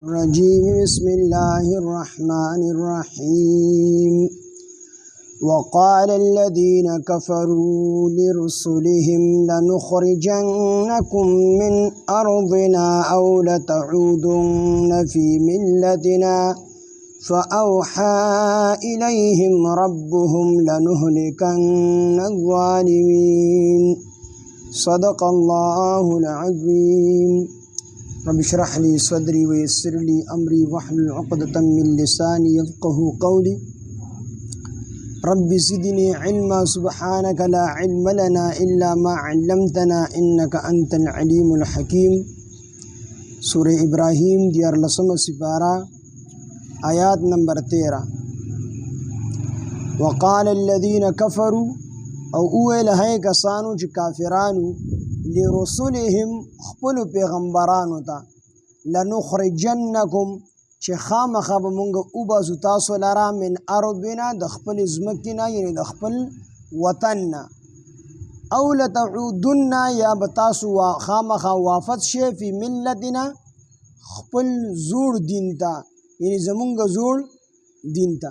الرجيم بسم الله الرحمن الرحيم وقال الذين كفروا لرسلهم لنخرجنكم من أرضنا أو لتعودن في ملتنا فأوحى إليهم ربهم لنهلكن الظالمين صدق الله العظيم رب اشرح لي صدري ويسر لي أمري واحلل عقدة من لساني يفقهوا قولي رب زدني علما سبحانك لا علم لنا إلا ما علمتنا إنك أنت العليم الحكيم سورة إبراهيم ديار لسم سپارہ آیات نمبر 13 وقال الذين كفروا او اویل ہے کسانو چې کافرانو لرسلهم خپل پیغمبرانو ته لنخرجنکم چې خامخا به مونږ وباسو تاسو لرا من ارضنا د خپل ځمکې نه یعنی د خپل وطن نه او لتعودن یا به تاسو خامخا واپس شئ فی ملتنا خپل زوړ دین ته یعنی زمونږ زوړ دین ته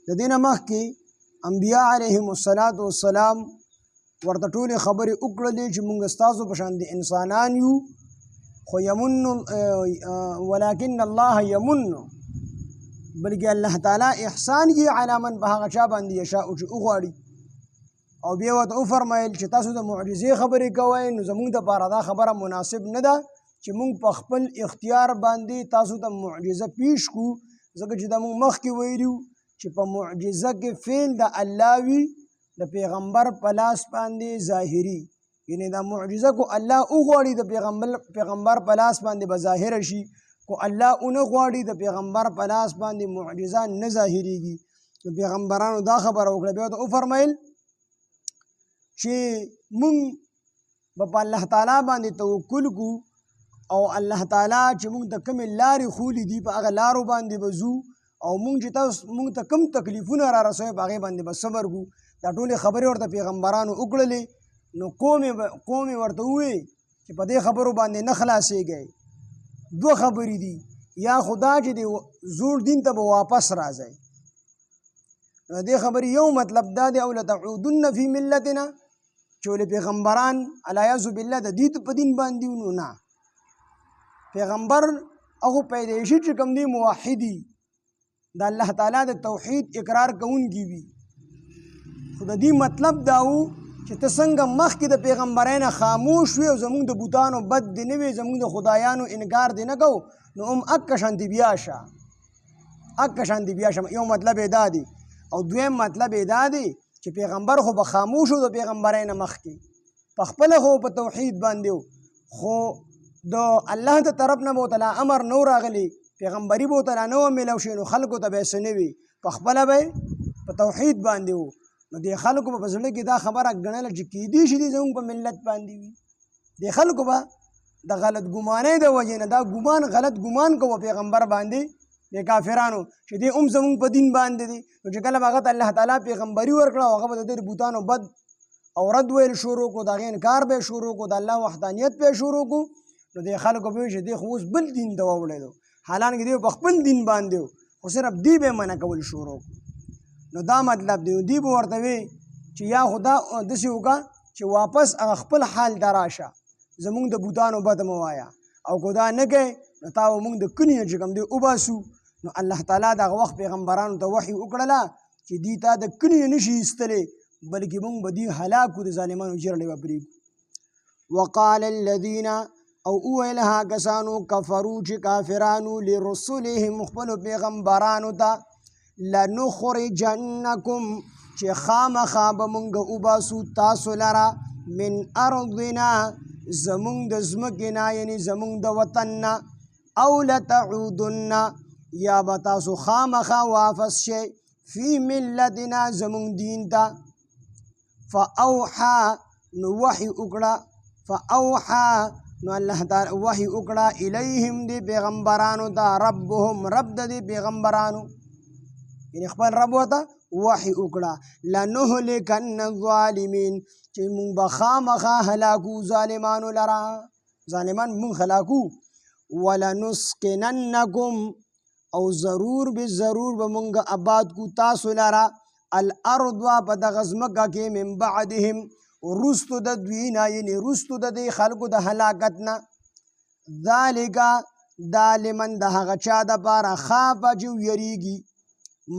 د دې نه مخکې انبیاء علیهم السلام ورته ټولې خبرې وکړلې چې موږ ستاسو په شان د انسانان یو خو یمن ولکن الله یمن بلکې الله تعالی احسان کوي علی من په هغه چا باندې یشاء چې وغواړي او بیا ورته وفرمایل چې تاسو د معجزې خبرې کوئ نو زموږ دپاره دا خبره مناسب نه ده چې موږ په خپل اختیار باندې تاسو ته معجزه پیش کړو ځکه چې دا موږ مخکې ویلي چې په معجزه کې فعل د الله وي د پیغمبر په لاس باندې ظاهري یعنی دا معجزه کو الله وغواړي د پیغمبر په لاس باندې به ظاهره شي کو الله ونه غواړي د پیغمبر په لاس باندې معجزه نه ظاهریږي نو پیغمبرانو دا خبره وکړه بیا ورته وفرمیل چې موږ به په الله تعالی باندې توکل کو او الله تعالی چې موږ د کومې لارې ښولې دي په هغه لارو باندې به ځو او موږ چې تاسو موږ ته کوم تکلیفونه را رسوي په هغې باندې به صبر کوو دا ټولې خبرې ورته پیغمبرانو وکړلې نو قوم یې ورته ووی چې په دې خبرو باندې نه خلاصېږئ دوه خبرې دي یا خدا چې د زوړ دین ته به واپس راځئ د دې خبرې یو مطلب دا دی او لتعودن فی ملتنا چې ولې پیغمبران علیاذ بالله د دې په دین باندې نو نه پیغمبر هغه پیدایشي چې کوم دی موحدي د الله تعالی د توحید اقرار کوونکی وي خو د دې مطلب دا و چې ته څنګه مخکې د پیغمبرانو خاموش وي او زموږ د بوتانو بد دې نه وي زموږ د خدایانو انکار دې نه کوو نو هم اکه شانتې بیا شه یو مطلب یې دا دی او دویم مطلب یې دا دی چې پیغمبر خو به خاموش و د پیغمبرانو مخکې په خپله خو په توحید باندې خو د الله د طرف نه به ورته امر نو راغلی پیغمبري به ورته نه و میلاو شي نو خلکو ته به یې څه نه وي په خپله به په توحید باندې و نو دې خلکو به په زړه کې دا خبره ګڼله چې کیدی شي دې زموږ په ملت باندې وي دې خلکو به د غلط ګمانۍ د وجې نه دا غلط ګمان کوو پیغمبر باندې د کافرانو چې دې هم زموږ په دین باندې دي نو چې کله به هغه ته الله تعالی پیغمبري ورکړه او هغه به د دې بوتانو بد او رد ویل شروع کړو د هغې انکار به یې شروع کړو د الله وحدانیت به یې شروع کړو نو دې خلکو به وایي چې دې خو اوس بل دین ته واوړېدو حالانکه دې په خپل دین باندې خو صرف دې به منع کول شروع نو دا مطلب دی دې به ورته وي چې یا خدا داسې وکړه چې واپس هغه خپل حال ته راشه زموږ د بوتانو بد مه وایه او که دا نه کوې نو تا به موږ د کلي نه چې کوم دی وباسو نو الله تعالی دغه وخت پیغمبرانو ته وحي وکړله چې دې تا د کلي نه نشي ایستلی بلکې موږ به دې هلاک کړو د ظالمانو جرړې به پرېږدو وقال الذین او اویل ها کسانو کفرو چې کافرانو لرسلهم خپلو پیغمبرانو ته لنخرجنکم چې خامخا به مونږ وباسو تاسو لره من ارضنا زمونږ د ځمکې نه یعنې زمونږ د وطن نه او لتعودن یا به تاسو خامخا واپس شئ فی ملتنا زمونږ دین ته فاوحا نو وحي وکړه نو الله تعالی وحي وکړه الیهم دی پیغمبرانو ته ربهم رب د دې پیغمبرانو یعنی خپل رب ورته وحي وکړه لنهلکن الظالمین چې مونږ به خامخا هلاکو ظالمانو لره ظالمان مونږ هلاکو ولنسکننکم او ضرور به ضرور به مونږ آباد کو تاسو لرا الارض په دغه ځمکه کې من بعدهم رستو د دوی نه یعنې رستو د دې خلکو د هلاکت نه ذالک دا لمن د هغه چا دپاره خافه چې ویریږي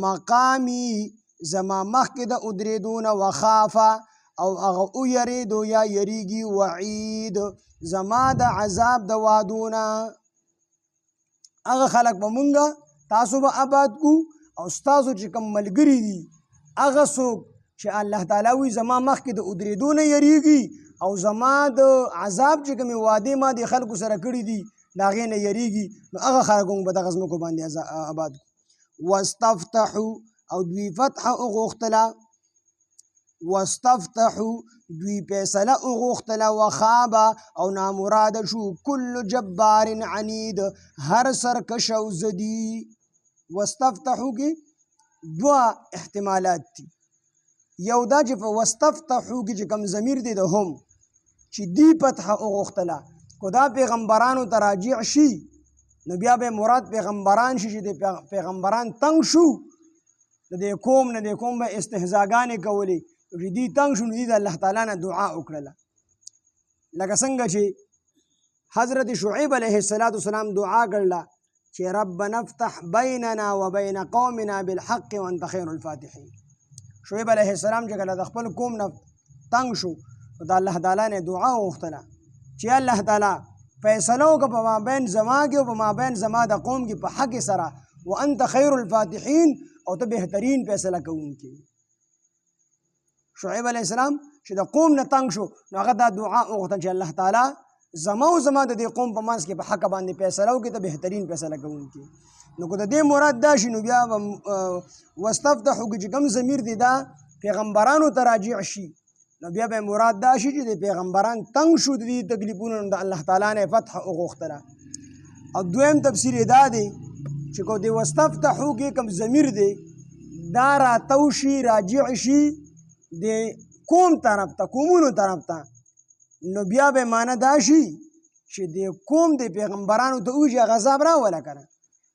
مقامی زما مخکې د ادرېدو نه وخافه او هغه ویرېدو یا یریږي وعید زما د عذاب د وعدونه هغه خلک به مونږه تاسو به آباد کو او ستاسو چې کوم ملګري دي هغه څوک چې الله تعالی وي زما مخکې د ادرېدو نه یریږي او زما د عذاب چې کومې وعدې ما د خلکو سره کړي دي د هغې نه یریږي نو هغه خلک مونږ به دغه ځمکو باندې آباد کو واستفتحوا او دوی فتحه وغوښتله واستفتحوا دوی فیصله وغوښتله وخابه او نامراده شو کل جبار عنید هر سرکش او زدي واستفتحوا کې دوه احتمالات دي یو دا چې په واستفتحوا کې چې کوم ضمیر دی د هم چې دی فتحه وغوښتله کو دا پیغمبرانو ته راجع شي نو بیا به مراد پیغمبران شي چې د پیغمبران تنګ شو د دې قوم نه د قوم به استهزاګانې کولې چې دوی تنګ شو نو دوی د الله تعالی نه دعا وکړله لکه څنګه چې حضرت شعیب علیه السلام دعا کړله چې ربنا افتح بیننا وبین قومنا بالحق وانت خیر الفاتحین شعیب علیه السلام چې کله د خپل قوم نه تنګ شو نو د الله تعالی نه دعا وغوښتله چې الله تعالی فیصله وکړه په مابین زما کې او په مابین زما د قوم کې په حق سره وانت خیر الفاتحین او ته بهترین فیصله کوونکی شعیب علیه السلام چې د قوم نه تنګ شو نو هغه دا دعا وغوښتل چې الله تعالی زما او زما د دې قوم په منځ کې په حق باندې فیصله وکړي ته بهترین فیصله کوونکی نو که د دې مراد دا شي نو بیا واستفتحوا کې چې کوم ضمیر دی دا پیغمبرانو ته راجع شي نو بیا به مراد دا شي چې د پیغمبران تنګ شو د دې تکلیفونو د الله تعالی نه فتح وغوښتله او دویم تفسیر یې دا دی چې کو د واستفتحوا کې کوم ضمیر دی دا راتو شي راجع شي د قوم طرف ته قومونو طرف ته نو بیا به معنی دا شي چې د قوم د پیغمبرانو ته وایي چې عذاب راوله کنه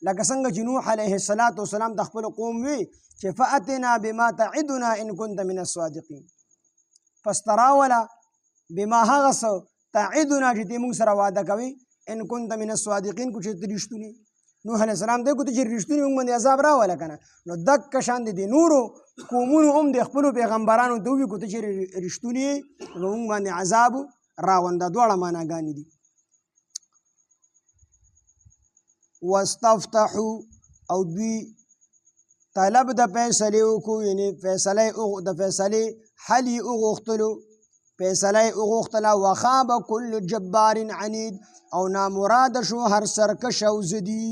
لکه څنګه چې نوح علیه السلام د خپل قوم وی چې فأتنا بما تعدنا ان كنت من الصادقین پس تراوله بما هغه څه تعدنا چې ته موږ سره وعده کوي ان كنت من الصادقین کو چې ته رښتونی نوح علیه السلام دی کو ته چې رښتونی موږ باندې عذاب راوله کنه نو دک شان دي نورو قومونو هم د خپلو پیغمبرانو ته ووایي کو ته چې رښتونی نو موږ باندې عذاب راوند دا دواړه معناګانې دي واستفتحوا او دوی طلب د فیصلې وکړو یعنې د فیصلې حل یې وغوښتلو فیصله یې وغوښتله وخاب کل جبار عنید او نامراده شو هر سرکش او زدي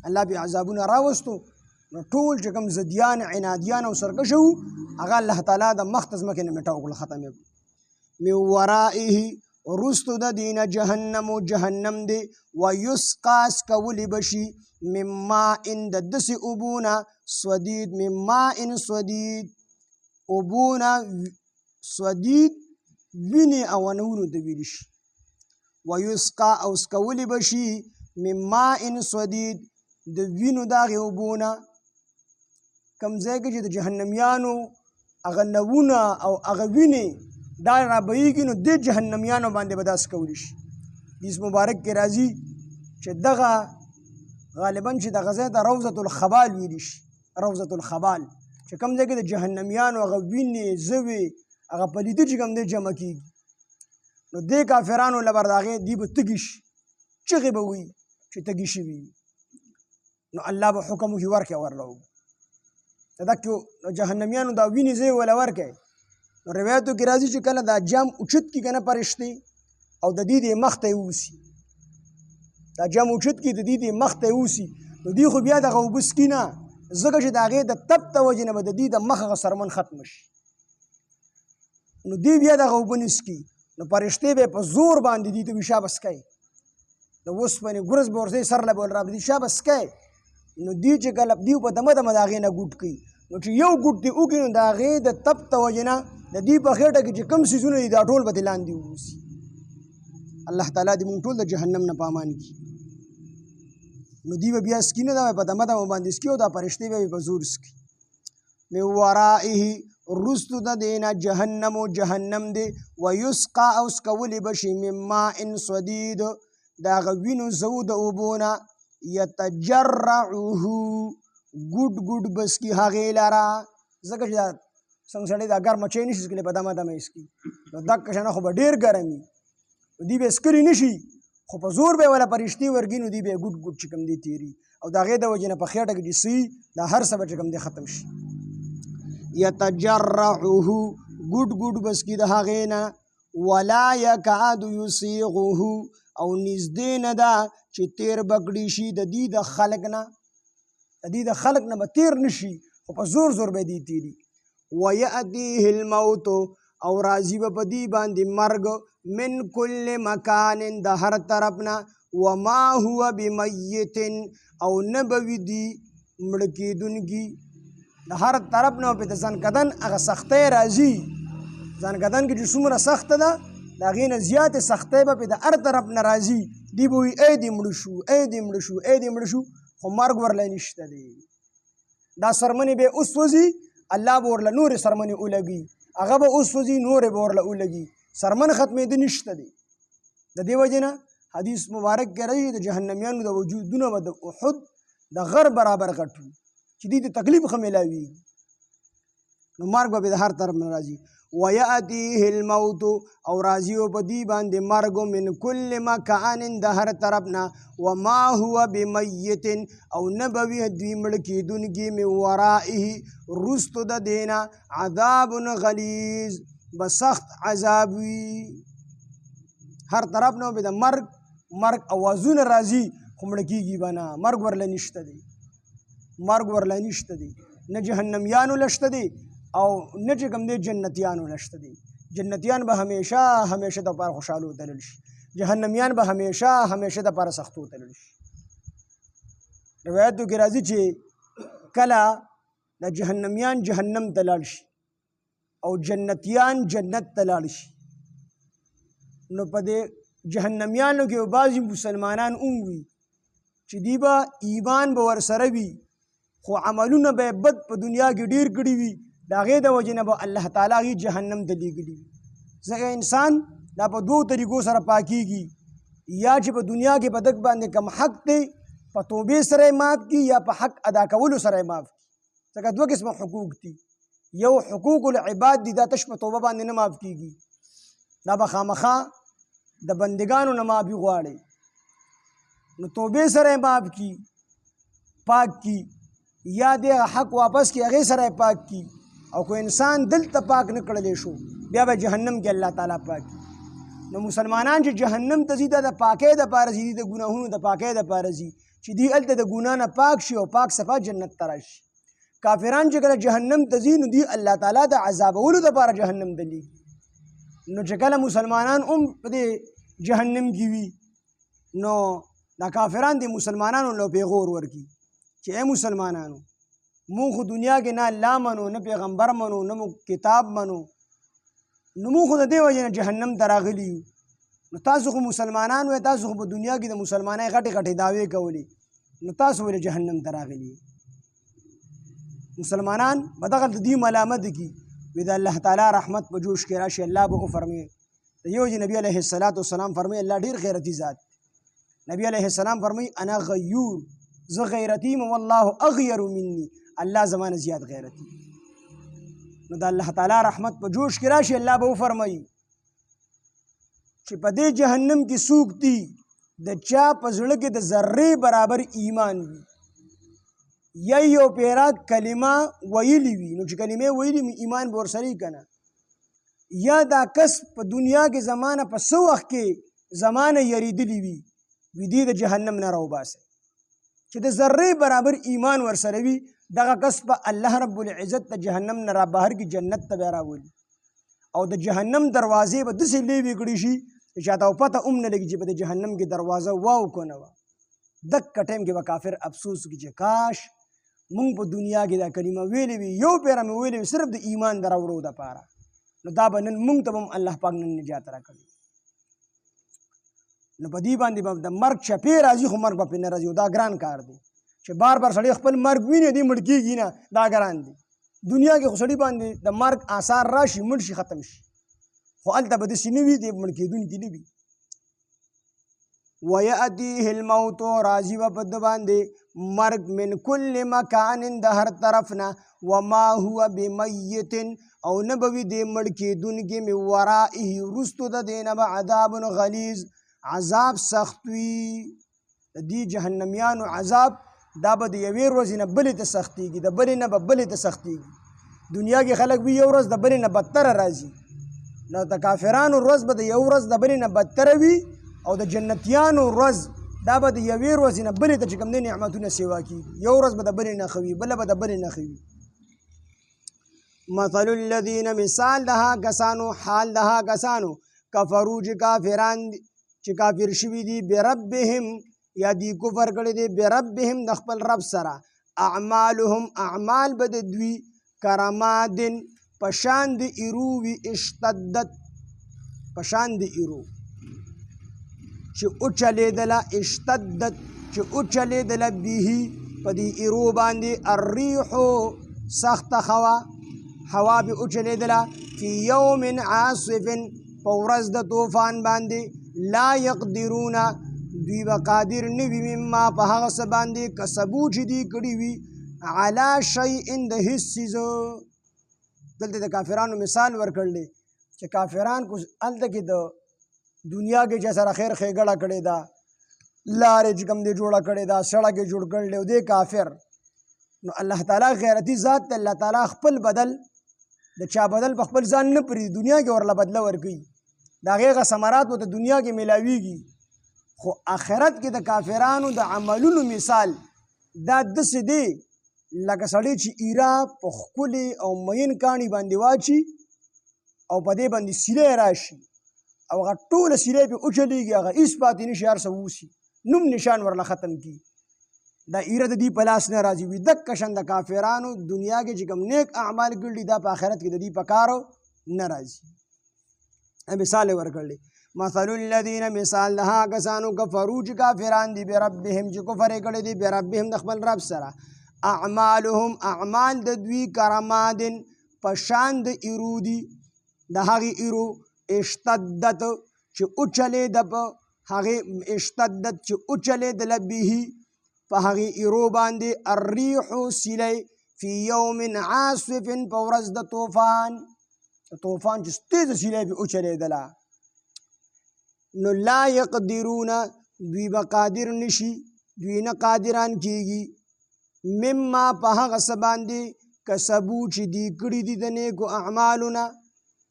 الله بیا عذابونه راوستو نو ټول چې کوم زدیان عنادیان او سرکش وو هغه الله تعالی د مخ ته ځمکې نه مټاو کړل ختم یې من ورائه رستو د دینه جهنم دی ویسقا اسکولی بشي من ماء د دسې اوبونه سودید من ماء سودید اوبونه سودید وینې او نورو ته ویلی شي ویسقا او اسکولی بشي من ماء سودید د وینو د هغې اوبونه کوم ځای کې چې د جهنمیانو هغه نوونه او هغه وینې دا را بهیږي نو دې جهنمیانو باندې به داسې کولی شي حدیث مبارک کې راځي چې دغه غالبا چې دغه ځای ته روضة الخبال ویلی شي روضة الخبال چې کوم ځای کې د جهنمیانو هغه وینې زوې هغه پلیتې چې کوم دی جمع کېږي نو دې کافرانو له بر د هغې دی به تږي شي چغې به وي چې تږي شوي نو الله به حکم وکړي ورکړه ورله دکې جهنمیانو دا وینې ځای وله ورکړئ نو روایتو کې راځي چې کله دا جام اوچت کړي که نه فرښتې او د دې مخ ته یې ووسي دا جام اوچت کړي د دې مخ ته یې ووسي نو دوی خو بیا دغه اوبه څکي نه ځکه چې د هغې د تب ته وجې نه به د دې د مخ هغه سرمن ختمه شي نو دوی بیا دغه اوبه نه څکي نو فرښتې به یې په زور باندې دوی ته وي شابه څکئ د اوسپنې ګرز به ورځئ سر له به رابدي شابه څکئ نو دوی چې کله دوی په دمه دمه د هغې نه ګوټ کوي نو چې یو ګوټ دې وکړي نو د هغې د تب ته وجې نه د دې په خېټه کې چې کوم څیزونه دي دا ټول به دې لاندې ووسي الله تعالی دې موږ ټول د جهنم نه په امان کړي نو دی به بیا سکي نه دا په دمه دمه باندې سکي او دا فرشتې به په زور سکي من ورائه رستو د دینا جهنم و جهنم دی ویسقا او سکولی بشي من ماء صدید دا غوینو زو د اوبونا یتجرعه ګډ ګډ بسکی هغې لرا ځکه چې دا څنګه سړی دا ګرمه چای نشي څکلی په دمه دمه یې څکي نو دکه شانه خو به ډېر ګرم وي دی به څکلی نشي خو په زور به یې وله فرشتې ورګي نو دی به یې ګډ ګډ چې کوم دی تېري او د هغې د وجې نه په خېټه کې چې څه دا هر څه به چې کوم دی ختم شي یتجرعه ګډ ګډ بسکي د هغې نه ولا یکاد یسیغه او نږدې نه ده چې تیر بکړي شي د دې د خلق نه د دې د خلق نه به تیر نه شي خو په زور زور به دی تیري ویأتیه الموت او راځي به په دې باندې مرګ من کل مکان د هر طرف نه وما هو بمیت او نه به وي دي مړه کېدونکي د هر طرف نه په ځان کدن هغه سختۍ راځي ځان کدن کې چې څومره سخته ده د هغې نه زیاتې سختۍ به د هر طرف نه راځي دی به وي ای دې مړه شو ای دې مړه شو ای دې مړه شو خو مرګ ورله نشته دی دا سرمنې به اوس وځي الله به ورله نورې سرمنې ولګي هغه به اوس وځي نورې به ورله ولګي سرمن ختمېده نشته دی د دې وجې نه حدیث مبارک کې راځي د جهنمیانو د وجودونه به د احد د غر برابر غټ وي چې دې ته تکلیف ښه میلاویږي نو مرګ به د هر طرف نه راځي ویأتیه الموت او راځي په دې باندې مرګ من کل مکان د هر طرف نه وما هو بمیت او نه به وي دوی مړه کېدونکي من ورائه رستو د دې نه عذاب غلیظ به سخت عذاب وي هر طرف نه به د مرګ اوازونه راځي خو مړه کېږي به نه مرګ ورله نشته دی مرګ ورله نشته دی نه جهنمیانو لشته دی او نه چې کوم دی جنتیانو لشته دی جنتیان به همیشه همیشه د پاره خوشحاله وتلل شي جهنمیان به همیشه همیشه د پاره سختو وتلل شي روایتو کې راځي چې کله د جهنمیان جهنم ته لاړ شي او جنتیان جنت ته لاړ شي نو په دې جهنمیانو کې بعضې مسلمانان هم وي چې دی به ایمان به ورسره وي خو عملونه به یې بد په دنیا کې ډېر کړي وي د هغې د وجې نه به الله تعالی هغې جهنم ته لیږلي وي ځکه انسان دا په دوو طریقو سره پاکېږي یا چې په دنیا کې په دک باندې کم حق دی په توبې سره یې معاف کړي یا په حق ادا کولو سره یې معاف کړي ځکه دوه قسمه حقوق دي یو حقوق العباد دي دا تش په توبه باندې نه معاف کېږي دا به خامخا د بندګانو نه معافي غواړي نو توبې سره یې معاف کړي پاک کړي یا دې حق واپس کړي هغې سره یې پاک کړي او کو انسان دلته پاک نه کړلی شو بیا به جهنم کې الله تعالی پاک کړي نو مسلمانان چې جهنم ته ځي دا د پاکۍ دپاره ځي د ګناهونو د پاکۍ دپاره ځي چې دوی هلته د ګناه نه پاک شي او پاک صفا جنت ته راشي کافران چې کله جهنم ته ځي نو دوی الله تعالی د عذابولو دپاره جهنم ته لیږي نو چې کله مسلمانان هم په دې جهنم کې وي نو دا کافران د مسلمانانو له پیغور ورکي چې ای مسلمانانو مونږ خو دنیا کې نه الله منو نه پیغمبر منو نه مو کتاب منو نو مونږ خو د دې وجې نه جهنم ته راغلي یو نو تاسو خو مسلمانان وئ تاسو خو په دنیا کې د مسلمانۍ غټې غټې دعوې کولې نو تاسو ولې جهنم ته راغلي مسلمانان به دغه د دې ملامت کي وي د الله تعالی رحمت په جوش کې راشي الله به وفرمایي د یو نبی علیه السلام فرمایي الله ډېر غیرتي ذات نبی علیه السلام فرمایي انا غیور زه غیرتی یم والله اغیر مني الله زمانه زیات غیرتی نو د الله تعالی رحمت په جوش کې راشي الله به وفرمایي چې په دې جهنم کې څوک دي د چا په زړه کې د ذرې برابر ایمان وي یا یو پیرا کلمه ویلی وي نو چې کلمې ویلي ایمان به ورسره که نه یا دا کس په دنیا کې زمانه په څه وخت کې زمانه یریدلی وي دې د جهنم نه راوباسئ چې د ذرې برابر ایمان ورسره وي دغه کس په الله رب العزت د جهنم نه را بهر کې جنت ته بیا راولي او د جهنم دروازې به داسې لیوې کړي شي چې چاته پته هم نه لګي چې په د جهنم کې دروازه واو که نه وه دکه ټایم کې به کافر افسوس وکړي چې کاش مونږ په دنیا کې دا کلمه ویلې وي یو پیره مې ویلې وي صرف د ایمان د راوړو دپاره نو دا به نن مونږ ته به هم الله پاک نن نجات راکړي نو په دې باندې به د مرګ چپې راځي خو مرګ به پرې نه راځي. دا ګران کار دی چې بار بار سړی خپل مرګ ویني دی مړ کېږي نه، دا ګران دی. دنیا کې خو سړي باندې د مرګ آثار راشي، مړ شي، ختم شي، خو هلته به داسې نه وي، دی مړ کېدونکي نه وي. وَيَأْتِيهِ الْمَوْتُ راځي به په ده باندې مرګ من کل مکان د هر طرف نه، وما هو بمیت او نه به وي دی مړ کېدونکي من ورائه وروستو د دې نه به عذاب غلیظ عذاب سخت وي. د دې جهنمیانو عذاب دا به د یوې ورځې نه بلې ته سختېږي، د بلې نه به بلې ته سختېږي. دنیا کې خلک وي یو ورځ د بلې نه بدتره راځي، نو د کافرانو ورځ به د یو ورځ د بلې نه بدتره وي، او د جنتیانو ورځ دا به د یوې ورځې نه بلې ته چې کوم دی نعمتونه سیوا کېږي. یو ورځ به د بلې نه ښه وي، بله به د بلې نه ښه وي. مثل الذین مثال د هغه کسانو، حال د هغه کسانو کفرو چې کافران چې کافر شوي دي بربهم یا دی کفر کړی دی بربهم د خپل رب سره، اعمالهم اعمال به د دوی کرمادن پشان د ایرو وي، اشتدت پشان د ایرو چې اوچلیدله، اشتدت چې اوچلیدله به په دې ایرو باندې الریحو سخته هوا به اوچلیدله فی یوم عاصف په ورځ د طوفان باندې، لا یقدرون دوی به قادر نه وي مما په هغه څه باندې کسبو چې دوی کړي وي علی شیء د هېڅ څیز. دلته د کافرانو مثال ورکړلی چې کافران کو هلته کې د دنیا کې چې سره خیر ښېګړه کړې ده، لارې چې کوم دی جوړه کړې ده، سړک یې جوړ کړلی او دی کافر. نو الله تعالی غیرتي ذات ته الله تعالی خپل بدل د چا بدل په خپل ځان نه پرېږدي، دنیا کې ورله بدله ورکوي، د هغې هغه ثمرات به د دنیا کې میلاویږي. خو آخرت کې د کافرانو د عملونو مثال دا داسې دی لکه سړی چې ایره په ښکلې او مین کاڼي باندې واچي او په دې باندې سیلی راشي او هغه ټوله سیلی پرې وچلېږي، هغه هېڅ پاتې نه شي، هر څه ووسي، نوم نشان ورله ختم کړي. دا ایره د دې په لاس نه راځي. وي دقه شان د کافرانو دنیا کې چې کوم نیک اعمال کړي دا په آخرت کې د دې په کارو نه راځي. مثال یې ورکړلی مثل الذین مثال د هغه کسانو کفرو چې کافران دي بربهم چې کفر یې کړی دی بربهم د خپل رب سره، اعمالهم اعمال د دوی کرمادن په شان د ایرو دي، د هغې ایرو اشتدت چې اوچلېده په هغې اشتدت چې اوچلېدله به په هغې ایرو باندې الریحو سیلی فی یوم عاصف په ورځ د طوفان چې تیزه سیلی پرې اوچلېدله. نو لا یقدرون دوی به قادر نشي، دوی نه قادران کېږي مما په هغه څه باندې کسبو چې دی کړي دي د نیکو اعمالونه،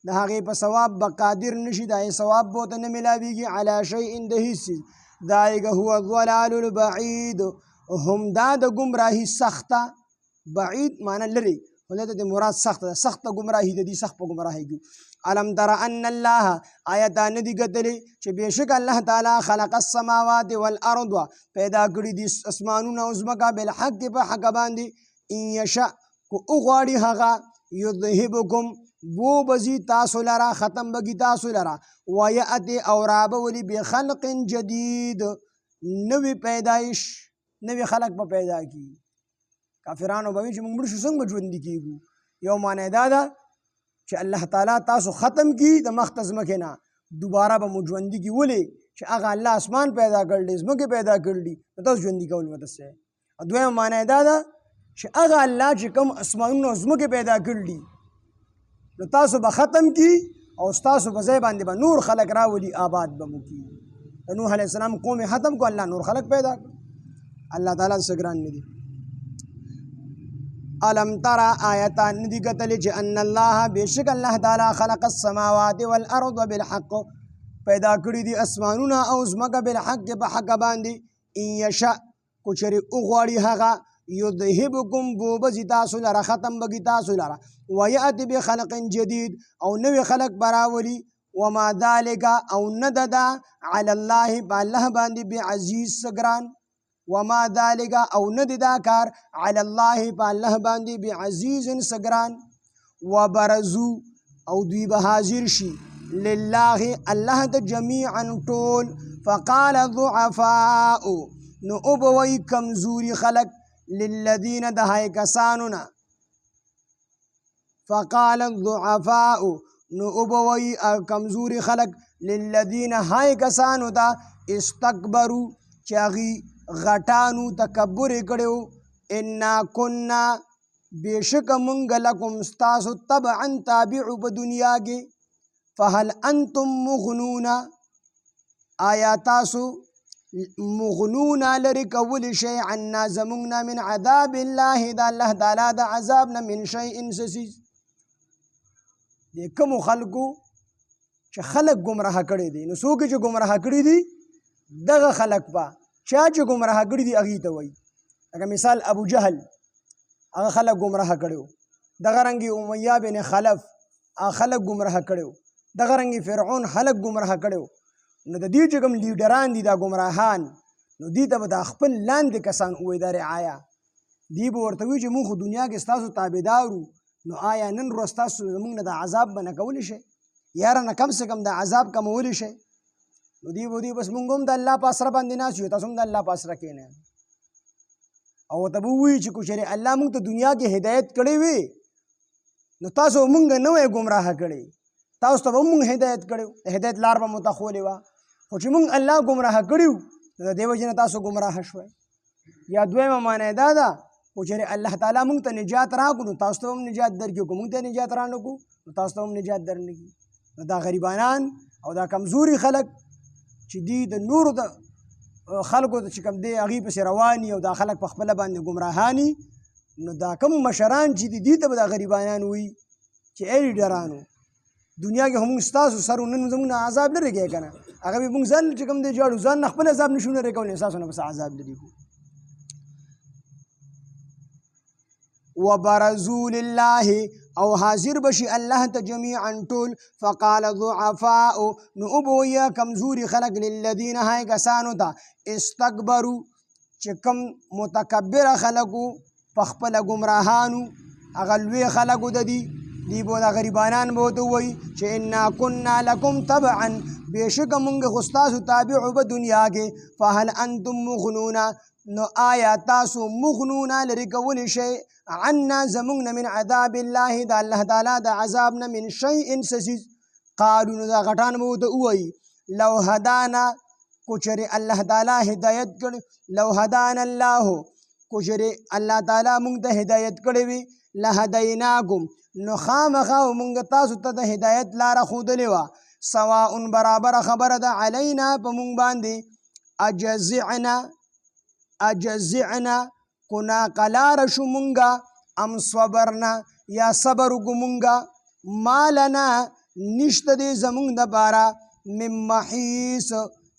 د هغې په ثواب به قادر نشي، د هغې ثواب به ورته نه میلاویږي علی شیء د هېڅ څیز. ذلک هو الضلال البعید هم دا د ګمراهي سخته، بعید معنی لرې، خو دلته د مراد سخته ده، سخته ګمراهي د دې سخت په ګمراهۍ کې. علم تر ان الله آیا تا نه دي کتلی چې بېشک الله تعالی خلق السماوات والارض پیدا کړي دي اسمانونه او ځمکه بالحق په حق باندې، ان یشاء کو وغواړي هغه یذهبکم بو بزی تاسو لرا ختم بگی تاسو لرا ویأتی او رابولی بخلق جدید نوی پیدایش نوی خلق با پیدا کی. کافرانو باوی چې موږ مړ شو څنګه به ژوندي کېږو؟ یو معنی دا ده چې الله تعالی تاسو ختم کی د مخ ته ځمکې نه، دوباره به مو ژوندي کي. ولې چې هغه الله اسمان پیدا کړلی، ځمکې پیدا کړلي، نو تاسو ژوندي کول به داسې. دویم معنی دا ده چې هغه الله چې کوم اسمانونه او ځمکې پیدا کړلي نو تاسو به ختم کی او ستاسو په ځای باندې به نور خلق راولي، آباد به مو کی. د نوح علیه السلام قوم ختم کو، الله نور خلق پیدا کړ. الله تعالی څه ګران نه دي. علم ترى آیتا ندی کتلی چې ان الله بشک الله تعالی خلق السماوات والارض بالحق پیدا کړی دي اسمانونه او ځمکه بالحق په حق باندې، ان یشاء کو چری اوغواړي هغه یذهبکم بوبزی تاسو لره ختم بگی تاسو لره ویأتی بخلق جدید او نوی خلق براولی وما ذالک او نددا علی الله با الله باندې بعزیز سگران وما ذالک او نددا کار علی الله با الله باندې بعزیز سگران وبرزو او دوی به حاضر شي لله الله ته جميعا طول فقال الضعفاء نو اوبوی کمزوری خلق للذین دهای کسانونا فقال الضعفاء نو اوبوی کمزوری خلق للذین های کسانو تا استکبرو چاغي غټانو تکبر کړو انا كنا بیشک منګ لکم ستاسو تبعا تابع په دنیا کې فهل انتم مغنون آیا تاسو مغنون لري کول شی عنا زمنا من عذاب الله دا الله تعالی دا عذابنا من شيء سسیز د کوم خلقو چې خلق گمراه کړي دي نو څوک چې گمراه کړي دي دغه خلق با چا چې گمراه کړي دي هغه ته وایي لکه مثال ابو جهل هغه خلق گمراه کړو دغه رنګي امیہ بن خلف هغه خلق گمراه کړو دغه رنګي فرعون خلق گمراه کړو نو د دې چې کوم لیډران دي دا گمراهان نو دې ته به د خپل لاندې کسان وایي دا رعایا دی به ورته وایي چې موږ خو دنیا کې ستاسو تابعدارو نو آیا نن ورځ ستاسو زموږ نه د عذاب به نه کولی شئ یاره نه کم سے کم د عذاب کمولی شئ نو دی به بس موږ هم د الله په اسره باندې ناست یو تاسو هم د الله په اسره کښېنئ او ورته به ووایي چې که چېرې الله موږ ته دنیا کې هدایت کړی وي نو تاسو موږ نه وی ګمراه کړی تاسو ته به موږ هدایت کړی د هدایت لار به مو ته ښولې وه خو چې موږ الله ګمراه کړي نو د دې وجې نه تاسو ګمراه شوئ یا دویمه معنی دا ده خو چېرې الله تعالی موږ ته نجات راکړو نو تاسو ته هم نجات درکړي که موږ ته نجات رانه کړو نو تاسو ته هم نجات درنه کړي نو دا غریبانان او دا کمزوري خلک چې دی د نورو د خلکو چې کوم دی هغې پسې رواني او دا خلک په خپله باندې ګمراهاني نو دا کوم مشران چې دي دې ته به دا غریبانان وایي چې ای لیډرانو دنیا کې هم ستاسو سر نن زموږ نه عذاب لرې کوي که نه هغه به موږ ځان چې کوم دی جاړو ځان نه خپل عذاب نشو لرې کولی ستاسو نه بس عذاب لرې کوو وبرزوا لله او حاضر بشي الله ته جميعا طول فقال ضعفاء نو ابويا کمزوري خلق للذين هاي کسانو ته استكبروا چې کم متکبر خلقو پخپل گمراهانو هغه لوی خلقو د دي دی بو دا غریبانان به ورته وایي چې انا كنا لكم تبعا بېشکه مونږ خو ستاسو تابع په دنیا کې فهل انتم مغنون نو آیا تاسو مغنون لرې کولی شئ عنا زمونږ نه من عذاب الله د الله تعالی د عذاب نه من شیء سسیز قالو نو دا غټان به ورته ووایي لو هدانا کو چېرې الله تعالی هدایت کړي لو هدانا الله کو چېرې الله تعالی مونږ ته هدایت کړی وي لهدیناکم نو خامخا مونږ تاسو ته د هدایت لاره ښودلې وه سواء برابره خبره ده علینا په مونږ باندې اجزعنا کنا قلار شو مونږه ام صبرنا یا صبر وکړو مونږه ما لنا نشته دی زمونږ دپاره من محیص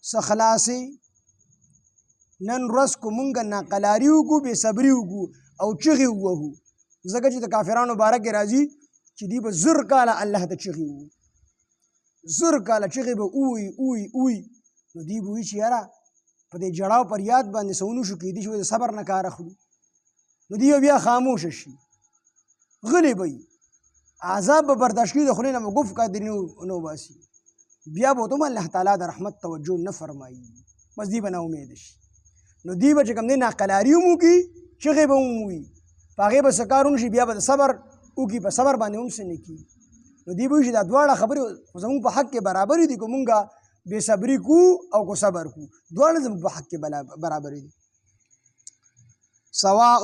څه خلاصې نن ورځ کو مونږه ناقلاري وکړو بې صبري وکړو او چغې ووهو ځکه چې د کافرانو باره کې راځي چې دوی به زر کاله الله ته چغې ووهو زر کاله چغې به اووي اووي اووي نو دوی به وایي چې یاره په دې جړاو پر یاد باندې څه ونه شو کېدای شي د صبر نه کار اخلو نو دوی بیا خاموشه شي غلی به وي عذاب به برداشت کړي د خولې نه به ګف کادري نه وباسي بیا به ورته هم الله تعالی د رحمت توجه نه فرمایي بس دوی به نا امیده شي نو دوی به چې کوم دی ناقلاري هم وکړي چغې به هم ووي په هغې به څه کار ونه شي بیا به د صبر وکړي په صبر باندې هم څه نه کړي نو دوی به وایي چې دا دواړه خبرې زموږ په حق کې برابرې دي که مونږ بې صبري کو او کو صبر کو دواړه زموږ په حق کې برابرې دي سواء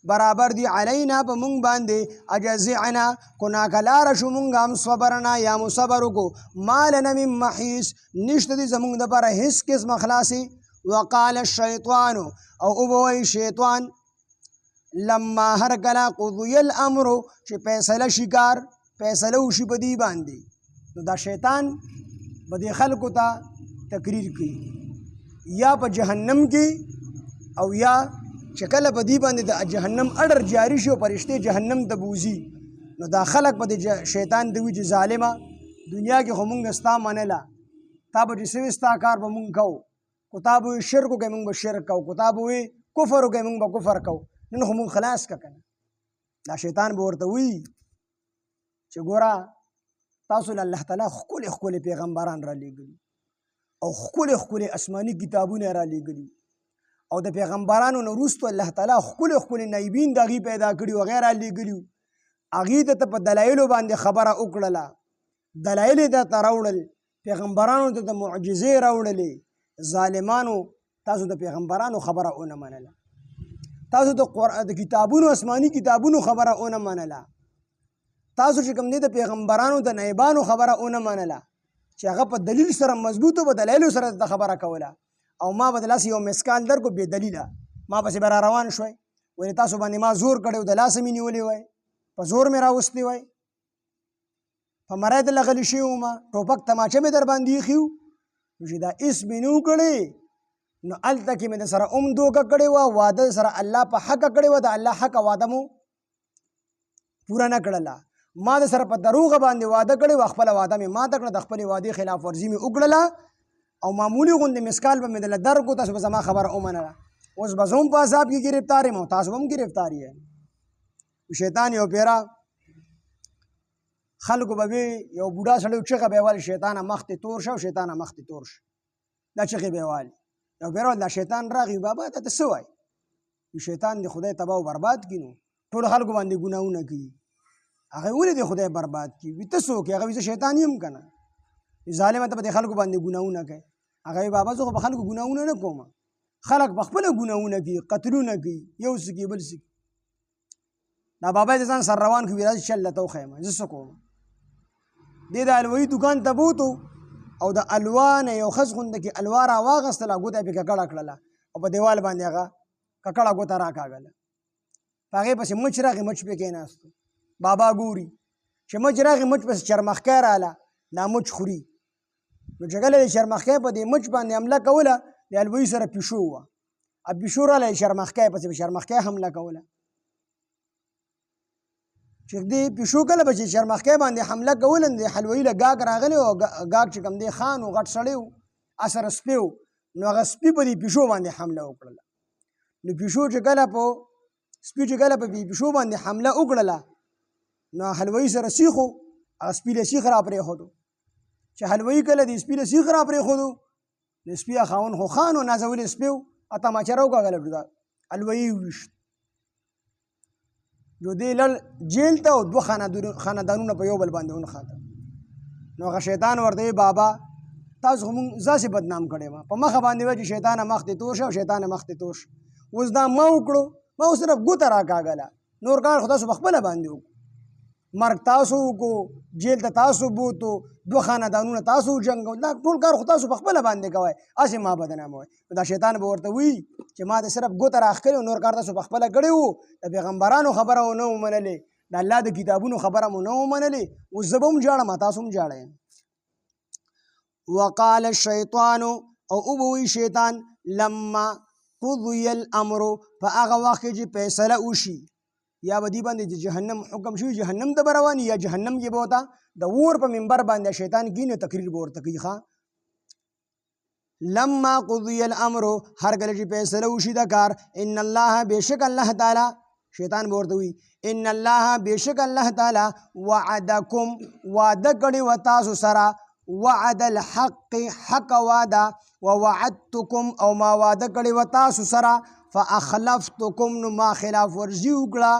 برابر دی علینا په مونږ باندې اجزعنا کو ناکلاره شو مونږ هم صبرنا یا مو صبر وکړو ما لنا من محیص نشته دی زموږ دپاره هېڅ قسمه خلاصې وقال الشیطان او وبوایي شیطان لما هر کله قضی الامر چې فیصله شي کار فیصله وشي په دې باندې نو دا شیطان به دې خلکو ته تقریر کوي یا په جهنم کې او یا چې کله په دې باندې د جهنم اډر جاری شي او فرشتې جهنم ته بوځي نو دا خلک به د شیطان ته وایي چې ظالمه دنیا کې خو مونږ ستا منله تا به چې څه ستا کار به مونږ کوو کو تا به وایي شرک وکړئ مونږ به شرک کوو کو تا به وایي کفر وکړئ مونږ به کفر کوو نن خو مونږ خلاص که که نه دا شیطان به ورته وایي چې ګوره تاسو له الله تعالی ښکلې ښکلې پیغمبران را لېږلي او ښکلې ښکلې آسماني کتابونه را لېږلي او د پیغمبرانو نه وروسته الله تعالی ښکلې ښکلې نایبین د هغې پیدا کړي او هغې را لېږلي هغې ته په دلایلو باندې خبره وکړله دلایل یې درته راوړل پیغمبرانو ته د معجزې راوړلې ظالمانو تاسو د پیغمبرانو خبره ونه منله تاسو د کتابونو آسماني کتابونو خبره ونه منله تاسو چې کوم دی د پیغمبرانو د نایبانو خبره ونه منله چې هغه په دلیل سره مضبوطو په دلایلو سره د خبره کوله او ما به د لاس یو مسکال درکو بې دلیله ما پسې به را روان شوی ولې تاسو باندې ما زور کړی د لاسه مې نیولی وای په زور مې راوستی وای په مرۍ د لغلی شوی وم ټوپک تماچه مې در باندې ایښي وو نو چې دا هېڅ مې نه و کړی نو هلته کې مې د سره دوکه کړې وه واده سره الله په حقه کړې وه د الله حقه واده مو پوره نه کړله ما د سره په دروغه باندې واده کړې وه خپله واده مې ماته کړه د خپلې وعدې خلاف ورزي مې وکړله او معمولي غوندې مسکال به مې دله درکړو تاسو به زما خبره ومنله اوس به زه هم په عذاب کې ګرفتار یم او تاسو به هم ګرفتار یې شیطان یو پیره خلکو به یو بوډا سړی چغه به یې ویل شیطانه مخ دې تور شه او شیطانه مخ دې تور شه دا چغې به یې ویل یو پیره ویل دا شیطان راغی بابا ته ته څه وایي شیطان دې خدای تباه او برباد کړي نو ټولو خلکو باندې ګناهونه کوي هغه ولې دې خدای برباد کړي وي ته څوک یې هغه وایي زه شیطان یم که نه ظالمه ته به دې خلکو باندې ګناهونه کوي هغه وایي بابا زه خو په خلکو ګناهونه نه کوم خلک په خپله ګناهونه کوي قتلونه کوي یو څه کوي بل څه دا بابا یې د ځان سره روان کړي راځي چل درته وښیم زه څه کوم دې د الوهي دوکان ته بوتو او د الوا نه یو ښځ غونده کې الوا را واغېستله ګوته یې پې ککړه کړله او په دیوال باندې هغه ککړه ګوته راکاږله په هغې پسې مچ راغی مچ پې کېناستو بابا ګوري چې مچ راغی مچ پسې چرمخکی راله دا مچ خوري نو چې کله د چرمخکی په دې مچ باندې حمله کوله د الوهي سره پیشو وه پیشو راله د چرمخکی پسې په چرمخکی حمله کوله چې دې پیشو کله به چې چرمخکی باندې حمله کوله نو د حلوهي له ګاګ راغلی او ګاګ چې کوم دی خان و غټ سړی و سره سپی و نو هغه سپي په دې پیشو باندې حمله وکړله نو پیشو چې کله په سپي چې کله په پیشو باندې حمله وکړله نو حلوهي سره سیخ و هغه سپي له سیخ را پرېښودو چې حلوهي کله د سپي له سیخ را پرېښودو د سپي خاوند خو خان و نازولی سپی و تماچه راوکاږله حلوهي وویشت نو دې لړ جیل ته او دوه خاندانونه په یو بل باندې ونښاته نو هغه شیطان ورته بابا تاسو خو مونږ ځاسې بدنام کړی وه په مخه باندې وه چې شیطانه مخ دې تور شه او شیطانه مخ دې تور شه اوس دا ما وکړو ما اوس صرف ګوته راکاږله نور کار خو تاسو په خپله باندې وکړو مرګ تاسو وکړو جیل ته تاسو بوتو دوه خاندانونه تاسو وجنګو دا ټول کار خو تاسو په خپله باندې کوئ هسې ما بدناموئ دا شیطان به ورته وایي چې ما د صرف ګوته راښکلې نور کار تاسو په خپله کړی وو د پیغمبرانو خبره مو نه ومنلې د الله د کتابونو خبره مو نه ومنلې اوس زه به هم جاړم تاسو هم جاړئ وقال الشیطان او وبوي شیطان لما قضي الامر په هغه وخت کې چې فیصله وشي یا به دې باندې چې جهنم حکم شوي جهنم ته به روان یا جهنم کې به ورته د اور په منبر باندې شیطان کینې تقریر به ورته کوي ښه لما قضي الامر هر کله چې فیصله وشي د کار ان الله بېشک الله تعالی شیطان به ورته وي ان الله بېشک الله تعالی وعدکم واده کړی و تاسو سره وعد الحق حق واده ووعدتکم او ما واده کړی و تاسو سره فاخلفتکم نو ما خلاف ورزي وکړه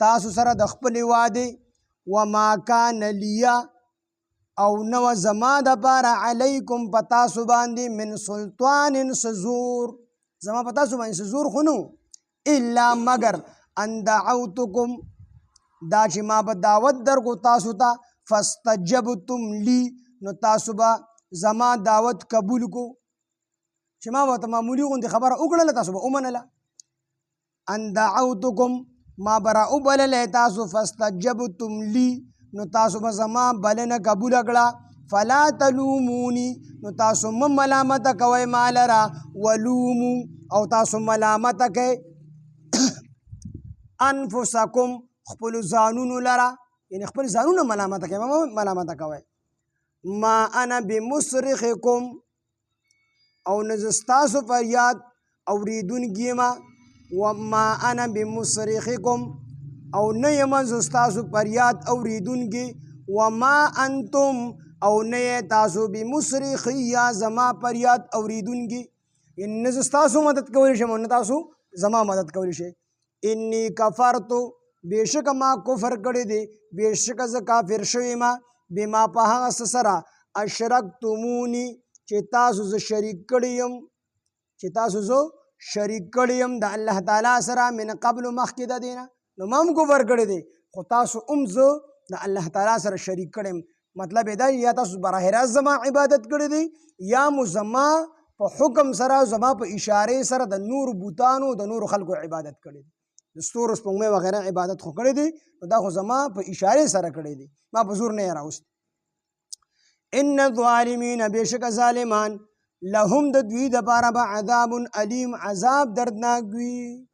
تاسو سره د خپلې وعدې وما کان لیا او نو زما دپاره علیکم په تاسو باندې من سلطان سزور زما په تاسو باندې سزور خو نو الا مگر ان دعوتکم دا چې ما به دعوت درکو تاسو ته فاستجبتم لی نو تاسو به زما دعوت قبول کو چې ما ورته معمولي غوندې خبره وکړله تاسو به ومنله ان دعوتکم ما به راوبللی تاسو فاستجبتم لی نو تاسو به زما بلنه قبوله کړه فلا تلوموني نو تاسو مه ملامته کوئ ما لره ولومو او تاسو ملامته کوئ انفسکم خپلو ځانونو لره یعنې خپل ځانونه ملامته کوئ مه ملامته کوئ ما انا بمصرخکم او نه زه ستاسو فریاد اورېدونکي یم وما انا بمصرخکم او نه یم زه ستاسو فریاد اورېدونکي وما انتم او نه تاسو بمصرخیا زما پریاد اوریدونکي ان تاسو مدد کولی شم نه تاسو زما مدد کولی شي انی کفرتو بیشک ما کفر کړی دی بیشک ز کافر شوی ما بما په هغه سره اشرکتمونی چې تاسو ز شریک کړی یم د الله تعالی سره من قبل مخکې د دینه نو ما هم کفر کړی دی خو تاسو هم زه د الله تعالی سره شریک کړم مطلب دا یا تاسو براه راست زما عبادت کړی دی یا مو زما په حکم سره زما په اشاره سره د نور بوتانو د نور خلکو عبادت کړی دی د ستورو سپوږمۍ وغیره عبادت خو کړی دی نو دا خو زما په اشاره سره کړی دی ما په زور نه یې راوست ان الظالمین بیشک ظالمان لهم د دوی دپاره به عذاب علیم عذاب دردناک وي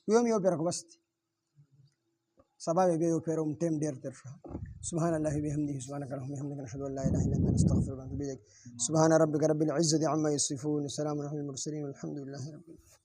یو پیر خو بس سبا بیا یو پیر ټیم ډېر تېر شو سبحان الله بحمده سبحانك اللهم وبحمدك نشهد ان لا اله الا انت نستغفرك ونتوب اليك سبحان ربك رب العزة عما يصفون وسلام على المرسلين والحمد لله رب العالمين